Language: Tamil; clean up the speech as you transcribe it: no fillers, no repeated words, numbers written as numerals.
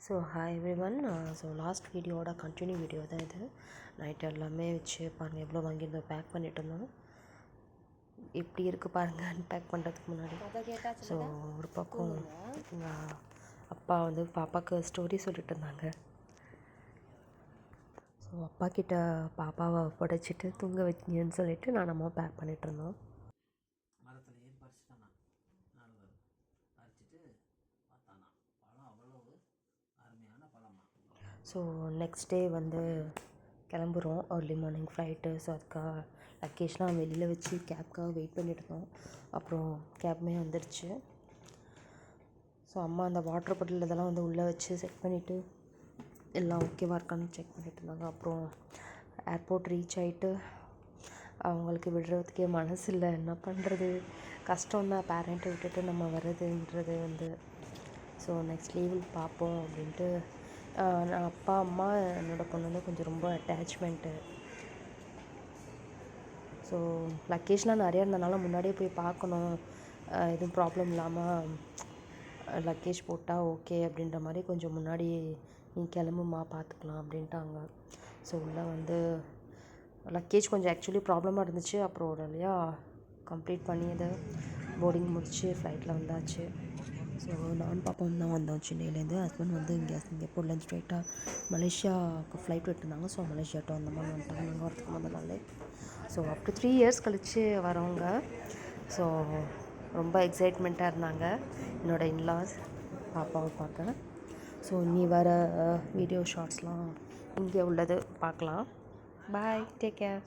So hi everyone. So last வீடியோட கண்டினியூ வீடியோ தான் இது. நைட் எல்லாமே வச்சு பாருங்கள் எவ்வளோ வாங்கியிருந்தோம், பேக் பண்ணிட்டு இருந்தோம். எப்படி இருக்குது பாருங்கள் அன்பேக் பண்ணுறதுக்கு முன்னாடி. ஸோ ஒரு பக்கம் எங்கள் அப்பா வந்து பாப்பாவுக்கு ஸ்டோரி சொல்லிட்டு இருந்தாங்க. ஸோ அப்பா கிட்ட பாப்பாவை புடைச்சிட்டு தூங்க வச்சிங்கன்னு சொல்லிட்டு நான் நம்ம பேக் பண்ணிகிட்டு இருந்தோம். ஸோ நெக்ஸ்ட் டே வந்து கிளம்புறோம், ஏர்லி மார்னிங் ஃப்ளைட்டு. ஸோ அதுக்காக லக்கேஜ்லாம் வெளியில் வச்சு கேப்க்காக வெயிட் பண்ணிட்டு இருந்தோம். அப்புறம் கேப்புமே வந்துடுச்சு. ஸோ அம்மா அந்த வாட்டர் பாட்டில் இதெல்லாம் வந்து உள்ளே வச்சு செட் பண்ணிவிட்டு எல்லாம் ஓகேவா இருக்கான்னு செக் பண்ணிட்டு இருந்தாங்க. அப்புறம் ஏர்போர்ட் ரீச் ஆகிட்டு அவங்களுக்கு விடுறதுக்கே மனசு இல்லை. என்ன பண்ணுறது, கஷ்டம்தான் பேரண்ட்டை விட்டுட்டு நம்ம வர்றதுன்றது வந்து. ஸோ நெக்ஸ்ட் லீவில் பார்ப்போம் அப்படின்ட்டு நான் அப்பா அம்மா என்னோடய பொண்ணு வந்து கொஞ்சம் ரொம்ப அட்டாச்மெண்ட்டு. ஸோ லக்கேஜ்லாம் நிறையா இருந்தனால முன்னாடியே போய் பார்க்கணும், எதுவும் ப்ராப்ளம் இல்லாமல் லக்கேஜ் போட்டால் ஓகே அப்படின்ற மாதிரி கொஞ்சம் முன்னாடி நீ கிளம்புமா பார்த்துக்கலாம் அப்படின்ட்டாங்க. ஸோ உள்ளே வந்து லக்கேஜ் கொஞ்சம் ஆக்சுவலி ப்ராப்ளமாக இருந்துச்சு. அப்புறம் ஒரு வழியாக கம்ப்ளீட் பண்ணி அதை போர்டிங் முடித்து ஃப்ளைட்டில் வந்தாச்சு. ஸோ நான் பாப்பாவும் தான் வந்தோம் சென்னையிலேருந்து. ஹஸ்பண்ட் வந்து இங்கே சிங்கப்பூர்லேருந்து ஸ்ட்ரைட்டாக மலேசியாவுக்கு ஃப்ளைட் விட்டுருந்தாங்க. ஸோ மலேசியாட்ட வந்த மாதிரி வந்துட்டாங்க நாங்கள் வரதுக்கு முதல் நாள். ஸோ அப்டூ 3 இயர்ஸ் கழித்து வரவங்க. ஸோ ரொம்ப எக்ஸைட்மெண்ட்டாக இருந்தாங்க என்னோடய இன்லாஸ் பாப்பாவை பார்க்க. ஸோ இனி வர வீடியோ ஷார்ட்ஸ்லாம் இங்கே உள்ளது பார்க்கலாம். பாய், டேக் கேர்.